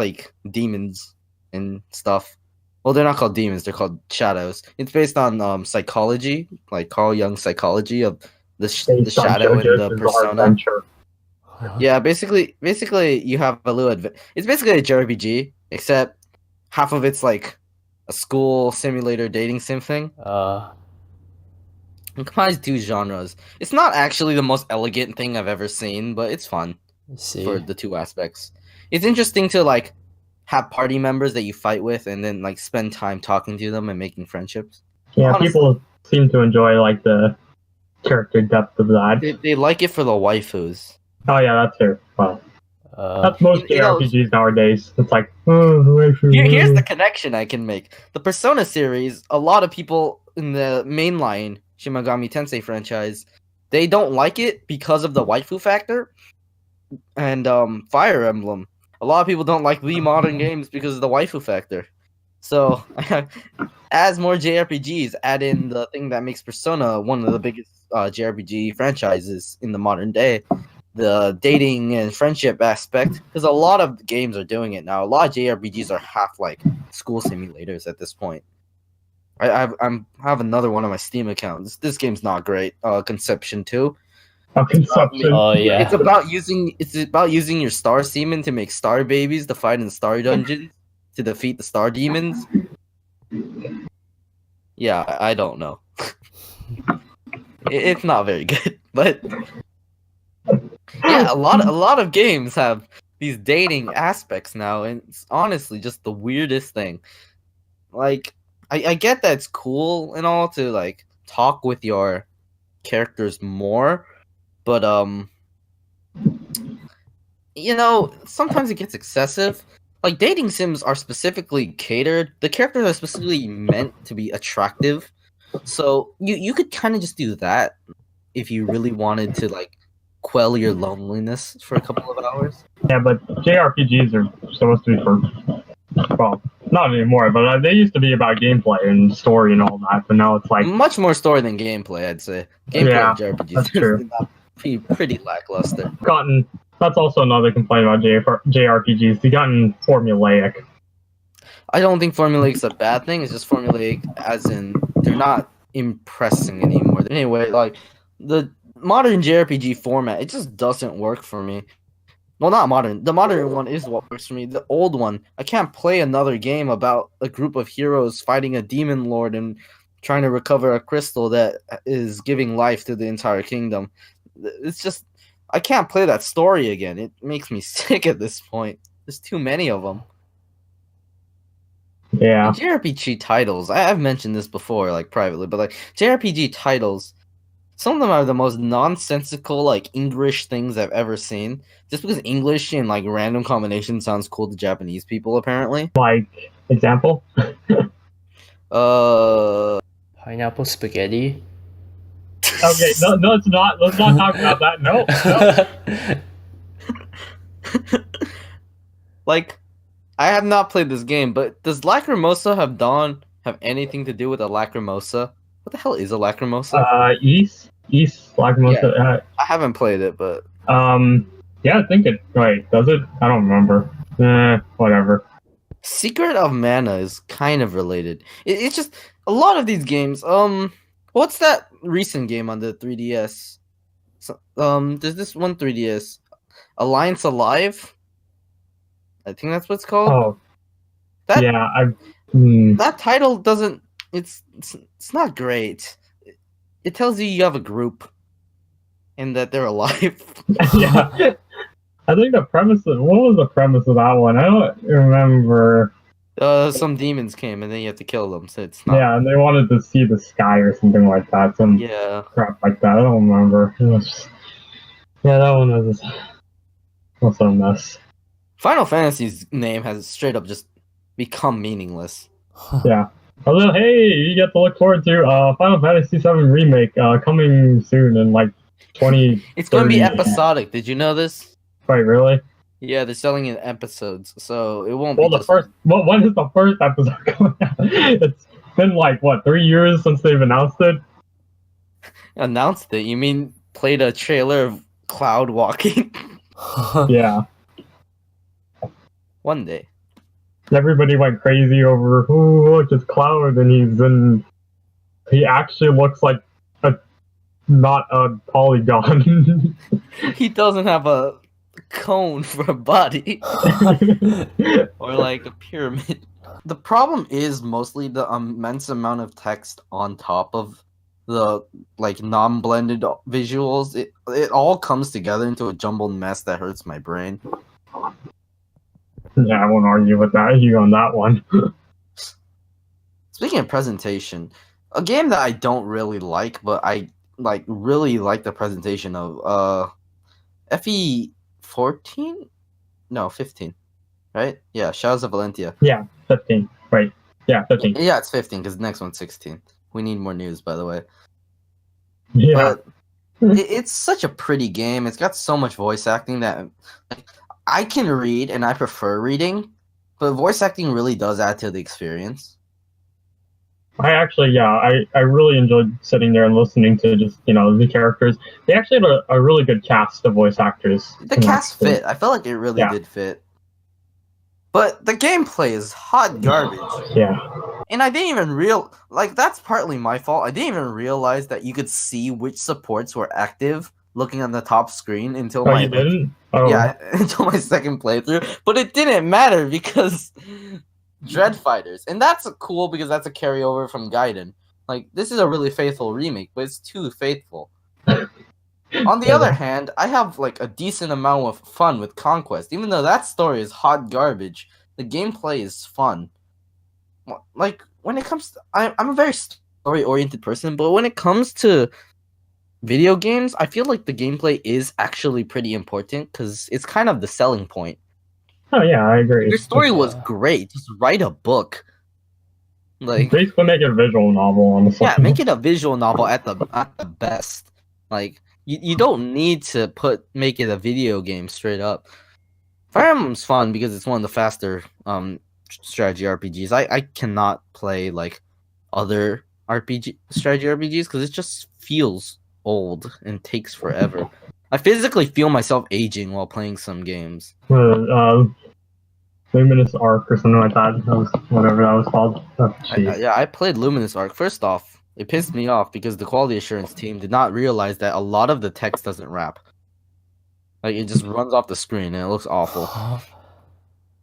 Speaker 4: demons and stuff. Well, they're not called demons; they're called shadows. It's based on psychology, Carl Jung's psychology of the
Speaker 3: Based on
Speaker 4: shadow and the
Speaker 3: JoJo's Bizarre
Speaker 4: persona.
Speaker 3: Adventure.
Speaker 4: Yeah, basically, you have a little. It's basically a JRPG, except half of it's like a school simulator dating sim thing. It combines two genres. It's not actually the most elegant thing I've ever seen, but it's fun
Speaker 1: let's see.
Speaker 4: for the two aspects. It's interesting to like have party members that you fight with, and then like spend time talking to them and making friendships.
Speaker 3: Yeah,
Speaker 4: Honestly.
Speaker 3: people seem to enjoy like the character depth of that.
Speaker 4: They like it for the waifus.
Speaker 3: Oh yeah, that's true. Well,
Speaker 1: Uh,
Speaker 3: that's most
Speaker 4: You know-
Speaker 3: JRPGs nowadays. It's like, oh, waifu.
Speaker 4: Here's the connection I can make. The Persona series, a lot of people in the mainline Shin Megami Tensei franchise, they don't like it because of the waifu factor. And Fire Emblem, a lot of people don't like the modern games because of the waifu factor. So, as more JRPGs add in the thing that makes Persona one of the biggest JRPG franchises in the modern day, the dating and friendship aspect, because a lot of games are doing it now. A lot of JRPGs are half like school simulators at this point. I have another one on my Steam account. This game's not great. Conception 2.
Speaker 3: Conception.
Speaker 1: Oh yeah.
Speaker 4: It's about using your star semen to make star babies to fight in star dungeons to defeat the star demons. Yeah, I don't know. It's not very good, but yeah, a lot of games have these dating aspects now, and it's honestly just the weirdest thing. Like, I get that it's cool and all to like talk with your characters more, but sometimes it gets excessive. Like, dating sims are specifically catered. The characters are specifically meant to be attractive. So you could kind of just do that if you really wanted to like quell your loneliness for a couple of hours.
Speaker 3: Yeah, but JRPGs are supposed to be for, well, not anymore, but they used to be about gameplay and story and all that, but now it's like...
Speaker 4: Much more story than gameplay, I'd say. Gameplay
Speaker 3: Yeah,
Speaker 4: in JRPGs
Speaker 3: that's true.
Speaker 4: is pretty lackluster.
Speaker 3: That's also another complaint about JRPGs. They've gotten formulaic.
Speaker 4: I don't think formulaic's a bad thing. It's just formulaic as in they're not impressing anymore. Anyway, like the modern JRPG format, it just doesn't work for me. Well, not modern. The modern one is what works for me. The old one, I can't play another game about a group of heroes fighting a demon lord and trying to recover a crystal that is giving life to the entire kingdom. It's just, I can't play that story again. It makes me sick at this point. There's too many of them.
Speaker 3: Yeah.
Speaker 4: And JRPG titles, I've mentioned this before, like privately, but like JRPG titles, some of them are the most nonsensical, like English things I've ever seen. Just because English and like random combination sounds cool to Japanese people, apparently.
Speaker 3: Like, example?
Speaker 1: Pineapple spaghetti.
Speaker 3: Okay, no, it's not. Let's not talk about that. No.
Speaker 4: Like, I have not played this game, but does Lacrimosa have anything to do with a Lacrimosa? What the hell is a Lacrimosa?
Speaker 3: East Lacrimosa.
Speaker 4: I haven't played it, but
Speaker 3: Yeah, I think it. Wait, does it? I don't remember. Whatever.
Speaker 4: Secret of Mana is kind of related. It's just a lot of these games. What's that recent game on the 3DS? There's this one 3DS, Alliance Alive. I think that's what it's called.
Speaker 3: Oh,
Speaker 4: That-
Speaker 3: yeah.
Speaker 4: That title doesn't. It's not great. It tells you have a group, and that they're alive.
Speaker 3: Yeah. I think the premise. What was the premise of that one? I don't remember.
Speaker 4: Some demons came, and then you have to kill them. So it's not.
Speaker 3: Yeah, and they wanted to see the sky or something like that. Some
Speaker 4: Yeah.
Speaker 3: crap like that. I don't remember. It was just, yeah, that one was a mess.
Speaker 4: Final Fantasy's name has straight up just become meaningless.
Speaker 3: Yeah. Although, hey, you get to look forward to Final Fantasy VII Remake coming soon in like 20.
Speaker 4: It's going to be
Speaker 3: 30.
Speaker 4: episodic. Did you know this?
Speaker 3: Wait, really?
Speaker 4: Yeah, they're selling it in episodes, so it won't
Speaker 3: Well,
Speaker 4: be
Speaker 3: the first. Well, when is the first episode coming out? It's been like what 3 years since they've announced it.
Speaker 4: announced it. You mean played a trailer of Cloud walking?
Speaker 3: Yeah.
Speaker 4: One day.
Speaker 3: Everybody went crazy over, oh, look, it's Cloud, and he actually looks like a not a polygon.
Speaker 4: He doesn't have a cone for a body or like a pyramid. The problem is mostly the immense amount of text on top of the like non-blended visuals. It all comes together into a jumbled mess that hurts my brain.
Speaker 3: Yeah, I won't argue with that. You on that one.
Speaker 4: Speaking of presentation, a game that I don't really like, but I like really like the presentation of FE14? No, 15. Right? Yeah, Shadows of Valentia.
Speaker 3: Yeah, 15. Right. Yeah, 15.
Speaker 4: Yeah, it's 15 because the next one's 16. We need more news, by the way.
Speaker 3: Yeah.
Speaker 4: But it's such a pretty game. It's got so much voice acting that like, I can read and I prefer reading, but voice acting really does add to the experience.
Speaker 3: I actually, I really enjoyed sitting there and listening to just, the characters. They actually had a really good cast of voice actors.
Speaker 4: The cast fit. I felt like it really did fit. But the gameplay is hot garbage.
Speaker 3: Yeah.
Speaker 4: And I didn't even that's partly my fault. I didn't even realize that you could see which supports were active looking on the top screen until
Speaker 3: Oh, you didn't? Oh.
Speaker 4: Yeah, until my second playthrough. But it didn't matter because Dread Fighters. And that's cool because that's a carryover from Gaiden. Like, this is a really faithful remake, but it's too faithful. On the other hand, I have like a decent amount of fun with Conquest. Even though that story is hot garbage, the gameplay is fun. Like, when it comes to... I'm a very story-oriented person, but when it comes to video games, I feel like the gameplay is actually pretty important because it's kind of the selling point.
Speaker 3: Oh, yeah, I agree.
Speaker 4: Your story was great. Just write a book. Like,
Speaker 3: basically make it a visual novel, honestly.
Speaker 4: Yeah, make it a visual novel at the best. Like, you don't need to make it a video game straight up. Fire Emblem's fun because it's one of the faster strategy RPGs. I cannot play like other strategy RPGs because it just feels old and takes forever. I physically feel myself aging while playing some games.
Speaker 3: Luminous Arc or something like that. Whatever that was called.
Speaker 4: I played Luminous Arc. First off, it pissed me off because the quality assurance team did not realize that a lot of the text doesn't wrap. Like, it just runs off the screen and it looks awful.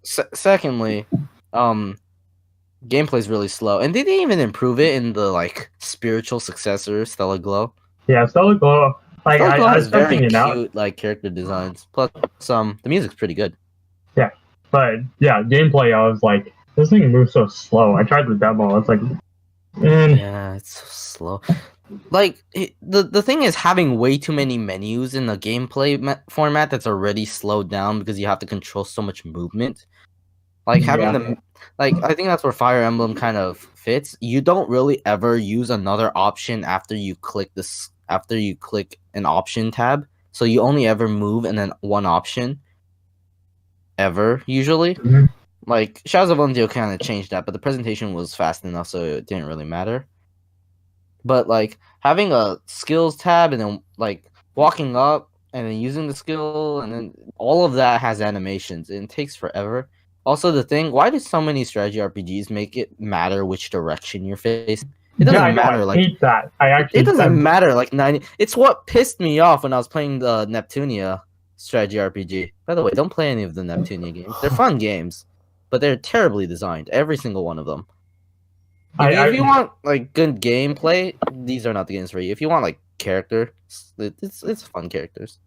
Speaker 4: Secondly, gameplay's really slow. And they didn't even improve it in the, like, spiritual successor, Stellar Glow.
Speaker 3: Yeah, Stellar Glow. Like,
Speaker 4: Stellar Glow has very
Speaker 3: cute,
Speaker 4: like, character designs. Plus, the music's pretty good.
Speaker 3: Yeah. But, yeah, gameplay, I was like, this thing moves so slow. I tried the demo. It's like,
Speaker 4: Yeah, it's so slow. Like, the thing is having way too many menus in the gameplay format that's already slowed down because you have to control so much movement. Like, having them... Like, I think that's where Fire Emblem kind of fits. You don't really ever use another option after you click an option tab. So you only ever move and then one option. Ever, usually.
Speaker 3: Mm-hmm.
Speaker 4: Like, Shadows of Valentia kind of changed that, but the presentation was fast enough, so it didn't really matter. But, like, having a skills tab and then, like, walking up and then using the skill, and then all of that has animations, and it takes forever. Also, the thing, why do so many strategy RPGs make it matter which direction you're facing? It doesn't matter.
Speaker 3: I hate that.
Speaker 4: It doesn't matter. Like 90. It's what pissed me off when I was playing the Neptunia strategy RPG. By the way, don't play any of the Neptunia games. They're fun games, but they're terribly designed. Every single one of them. If you want like good gameplay, these are not the games for you. If you want like character, it's fun characters.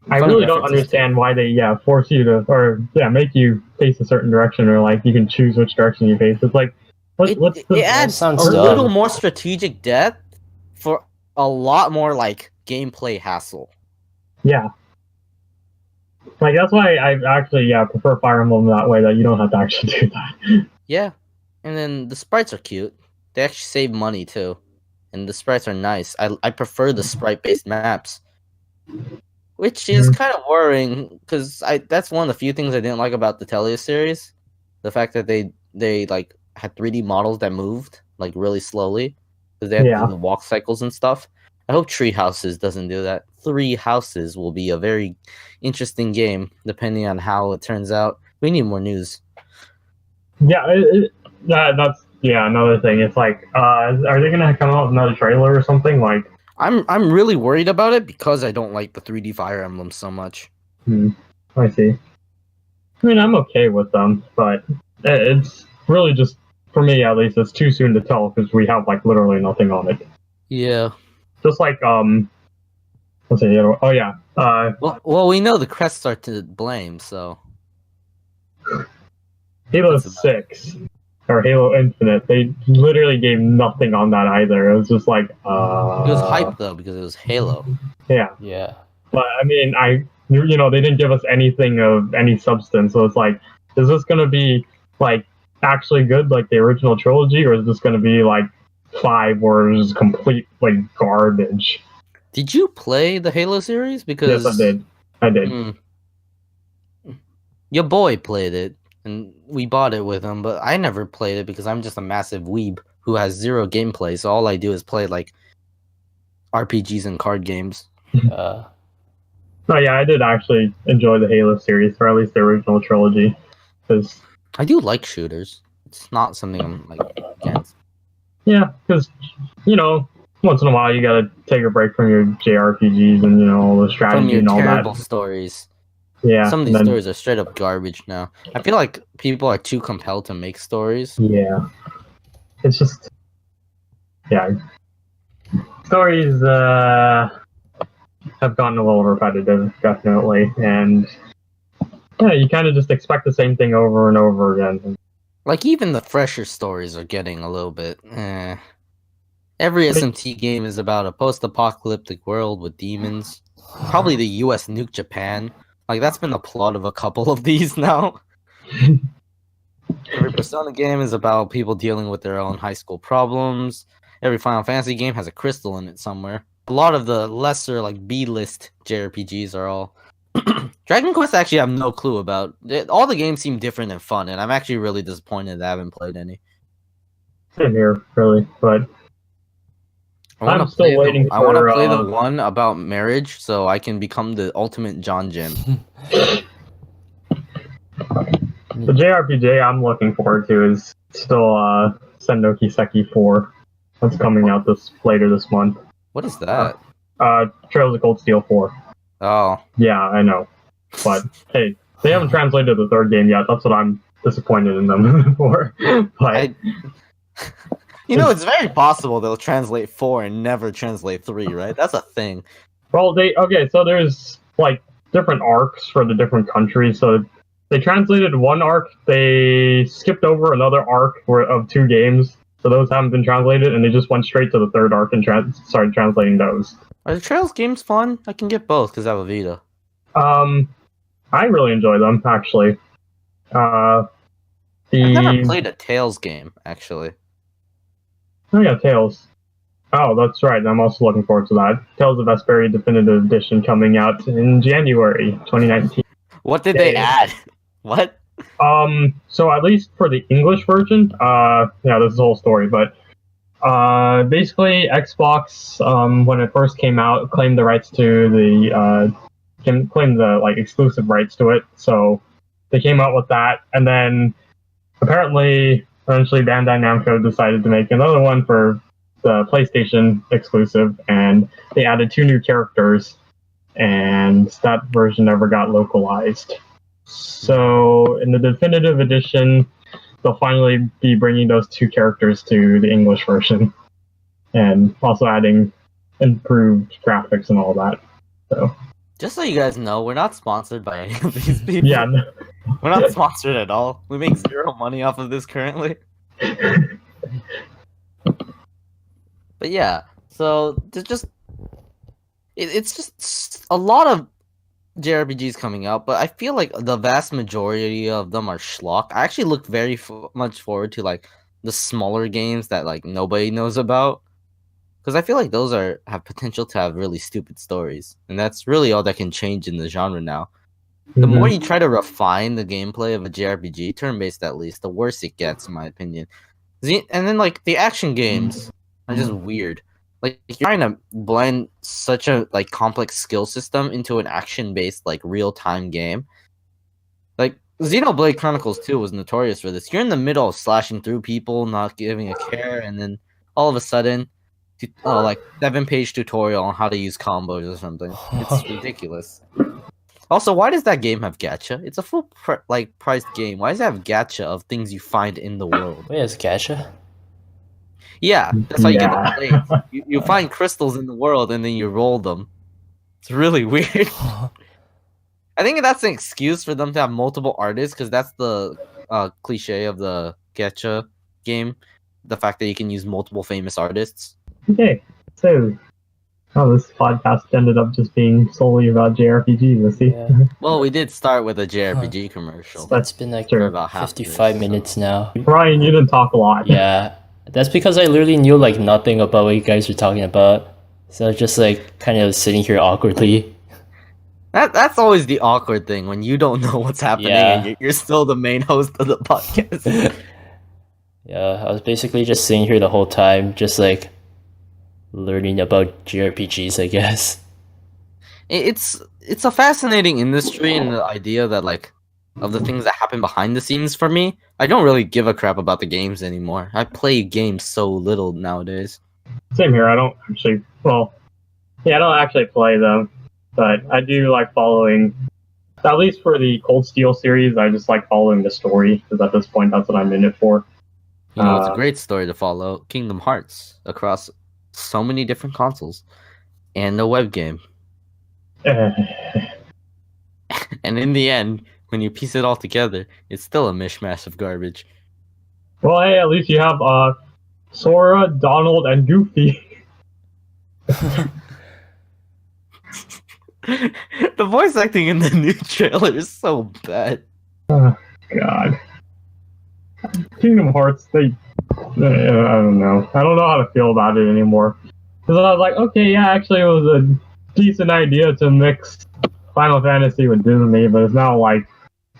Speaker 3: I really don't understand why they force you to make you face a certain direction, or like you can choose which direction you face. It's like
Speaker 4: it adds a little more strategic depth for a lot more like gameplay hassle.
Speaker 3: Yeah. Like that's why I actually prefer Fire Emblem that way, that you don't have to actually do that.
Speaker 4: Yeah. And then the sprites are cute. They actually save money too. And the sprites are nice. I prefer the sprite-based maps. Which is kind of worrying, because that's one of the few things I didn't like about the Telia series. The fact that they like had 3D models that moved like really slowly. Because they had the walk cycles and stuff. I hope Tree Houses doesn't do that. 3 Houses will be a very interesting game, depending on how it turns out. We need more news.
Speaker 3: Yeah, that's another thing. It's like, are they gonna come out with another trailer or something? Like,
Speaker 4: I'm really worried about it because I don't like the 3D Fire Emblem so much.
Speaker 3: I see. I mean, I'm okay with them, but it's really just, for me at least, it's too soon to tell because we have like literally nothing on it.
Speaker 4: Yeah.
Speaker 3: Just like let's see. Oh yeah.
Speaker 4: Well, we know the crests are to blame, so
Speaker 3: Halo
Speaker 4: That's about
Speaker 3: 6 or Halo Infinite, they literally gave nothing on that either. It was just like,
Speaker 4: it was hype though because it was Halo.
Speaker 3: Yeah.
Speaker 1: Yeah.
Speaker 3: But I mean, they didn't give us anything of any substance. So it's like, is this gonna be like actually good like the original trilogy, or is this gonna be like 5 where it's just complete like garbage?
Speaker 4: Did you play the Halo series? Because
Speaker 3: Yes, I did.
Speaker 4: Your boy played it, and we bought it with him, but I never played it because I'm just a massive weeb who has zero gameplay. So all I do is play like RPGs and card games.
Speaker 1: Uh,
Speaker 3: No, yeah, I did actually enjoy the Halo series, or at least the original trilogy, because
Speaker 4: I do like shooters. It's not something I'm like against.
Speaker 3: once in a while you gotta take a break from your JRPGs and all the
Speaker 4: From
Speaker 3: strategy
Speaker 4: your
Speaker 3: and all
Speaker 4: terrible
Speaker 3: that.
Speaker 4: stories.
Speaker 3: Yeah,
Speaker 4: Some of
Speaker 3: and
Speaker 4: these
Speaker 3: then-
Speaker 4: stories are straight up garbage now. I feel like people are too compelled to make stories.
Speaker 3: Yeah, it's just stories have gotten a little repetitive, definitely, and you kind of just expect the same thing over and over again.
Speaker 4: Like even the fresher stories are getting a little bit. Every SMT game is about a post-apocalyptic world with demons. Probably the U.S. nuke Japan. Like that's been the plot of a couple of these now. Every Persona game is about people dealing with their own high school problems. Every Final Fantasy game has a crystal in it somewhere. A lot of the lesser, like B-list JRPGs are all. Dragon Quest actually I have no clue about. All the games seem different and fun, and I'm actually really disappointed that I haven't played any.
Speaker 3: Same here, really, but I'm still waiting
Speaker 4: I want to
Speaker 3: for,
Speaker 4: play the one about marriage so I can become the ultimate John Jim.
Speaker 3: the JRPG I'm looking forward to is still Sendo Kiseki 4. That's coming out later this month.
Speaker 4: What is that?
Speaker 3: Trails of Cold Steel 4.
Speaker 4: Oh.
Speaker 3: Yeah, I know. But hey, they haven't translated the third game yet. That's what I'm disappointed in them for. But
Speaker 4: it's very possible they'll translate 4 and never translate 3, right? That's a thing.
Speaker 3: well, so there's like different arcs for the different countries. So they translated one arc, they skipped over another arc of 2 games. So those haven't been translated, and they just went straight to the third arc and started translating those.
Speaker 4: Are the Trails games fun? I can get both because I have a Vita.
Speaker 3: I really enjoy them actually.
Speaker 4: I've never played a Tales game, actually.
Speaker 3: Oh yeah, Tales. Oh, that's right. I'm also looking forward to that. Tales of Vesperia Definitive Edition coming out in January 2019.
Speaker 4: What did they add? What?
Speaker 3: So at least for the English version, this is the whole story, but basically Xbox, when it first came out, claimed the rights to claimed the like exclusive rights to it. So they came out with that, and then apparently eventually Bandai Namco decided to make another one for the PlayStation exclusive, and they added 2 new characters, and that version never got localized. So in the definitive edition, they'll finally be bringing those 2 characters to the English version, and also adding improved graphics and all that. So
Speaker 4: Just so you guys know, we're not sponsored by any of these people.
Speaker 3: yeah,
Speaker 4: We're not sponsored at all. We make 0 money off of this currently. But yeah, so there's just it's just a lot of JRPGs coming out, but I feel like the vast majority of them are schlock. I actually look very much forward to like the smaller games that like nobody knows about, because I feel like those have potential to have really stupid stories, and that's really all that can change in the genre now. The more you try to refine the gameplay of a JRPG, turn-based at least, the worse it gets, in my opinion. And then like the action games are just weird. Like you're trying to blend such a like complex skill system into an action-based like real-time game. Like Xenoblade Chronicles 2 was notorious for this. You're in the middle of slashing through people, not giving a care, and then all of a sudden like 7-page tutorial on how to use combos or something. It's ridiculous. Also, why does that game have gacha? It's a full priced game. Why does it have gacha of things you find in the world?
Speaker 1: Wait, it's gacha?
Speaker 4: Yeah, that's how you get the
Speaker 3: Yeah.
Speaker 4: plates. You find crystals in the world and then you roll them. It's really weird. I think that's an excuse for them to have multiple artists because that's the cliche of the gacha game. The fact that you can use multiple famous artists.
Speaker 3: Okay, so this podcast ended up just being solely about JRPGs. Let's see.
Speaker 1: Yeah.
Speaker 4: Well, we did start with a JRPG commercial.
Speaker 1: It's been like
Speaker 3: Sure.
Speaker 4: For about half
Speaker 1: 55
Speaker 4: this,
Speaker 1: minutes now.
Speaker 3: Ryan, you didn't talk a lot.
Speaker 1: Yeah, that's because I literally knew like nothing about what you guys were talking about. So I was just like kind of sitting here awkwardly.
Speaker 4: That's always the awkward thing when you don't know what's happening and
Speaker 1: Yeah.
Speaker 4: you're still the main host of the podcast.
Speaker 1: Yeah, I was basically just sitting here the whole time, just like learning about JRPGs, I guess.
Speaker 4: It's a fascinating industry and the idea that like of the things that happen behind the scenes for me. I don't really give a crap about the games anymore. I play games so little nowadays.
Speaker 3: Same here. I don't actually. Well, yeah, I don't actually play them, but I do like following. At least for the Cold Steel series, I just like following the story because at this point, that's what I'm in it for.
Speaker 4: You know, it's a great story to follow. Kingdom Hearts across so many different consoles and a web game. And in the end, when you piece it all together, it's still a mishmash of garbage.
Speaker 3: Well, hey, at least you have Sora, Donald, and Goofy.
Speaker 4: The voice acting in the new trailer is so bad.
Speaker 3: Oh, God. Kingdom Hearts, I don't know. I don't know how to feel about it anymore. Because I was like, okay, yeah, actually it was a decent idea to mix Final Fantasy with Disney, but it's now like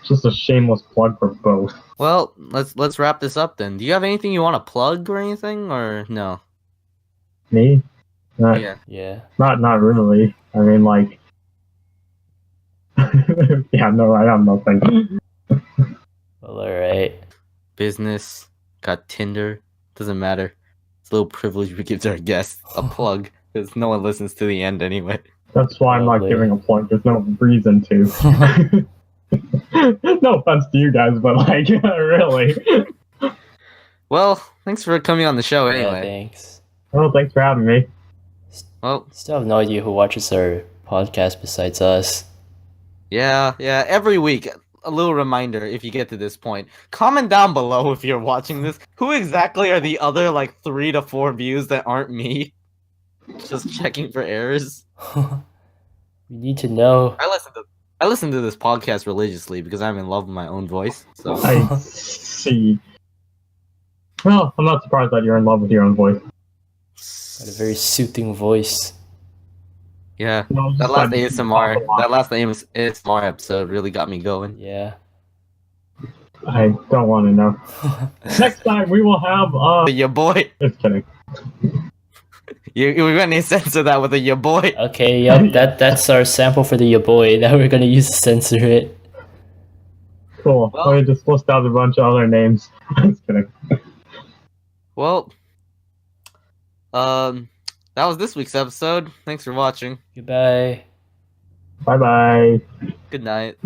Speaker 3: just a shameless plug for both.
Speaker 4: Well, let's wrap this up then. Do you have anything you want to plug or anything, or no?
Speaker 3: Me? Not,
Speaker 1: Yeah.
Speaker 3: not really. I mean, like, yeah, no, I have nothing.
Speaker 1: Well, alright.
Speaker 4: Business, got Tinder, doesn't matter. It's a little privilege we give to our guests. A plug, because no one listens to the end anyway.
Speaker 3: That's why I'm not
Speaker 1: Lovely.
Speaker 3: giving a plug. There's no reason to. No offense to you guys, but like, really.
Speaker 4: Well, thanks for coming on the show
Speaker 1: Yeah,
Speaker 4: anyway.
Speaker 1: thanks.
Speaker 3: Well, thanks for having me.
Speaker 4: Well,
Speaker 1: Still have no idea who watches our podcast besides us.
Speaker 4: yeah, every week, a little reminder if you get to this point. Comment down below if you're watching this. Who exactly are the other, like, 3 to 4 views that aren't me? Just checking for errors.
Speaker 1: We need to know.
Speaker 4: I listen to this podcast religiously because I'm in love with my own voice. So
Speaker 3: I see. Well, I'm not surprised that you're in love with your own voice.
Speaker 1: Got a very soothing voice.
Speaker 4: yeah,
Speaker 3: No,
Speaker 4: that
Speaker 3: just
Speaker 4: last
Speaker 3: like-
Speaker 4: ASMR episode really got me going.
Speaker 1: Yeah.
Speaker 3: I don't want to know. Next time we will have
Speaker 4: The ya boy,
Speaker 3: Just kidding.
Speaker 4: you're gonna censor that with a ya boy.
Speaker 1: Okay, yep, that's our sample for the ya boy that we're gonna use to censor it.
Speaker 3: Cool.
Speaker 4: Well-
Speaker 3: Let me just list out a bunch of other names. Just kidding.
Speaker 4: Well, that was this week's episode. Thanks for watching.
Speaker 1: Goodbye.
Speaker 3: Bye bye.
Speaker 4: Good night.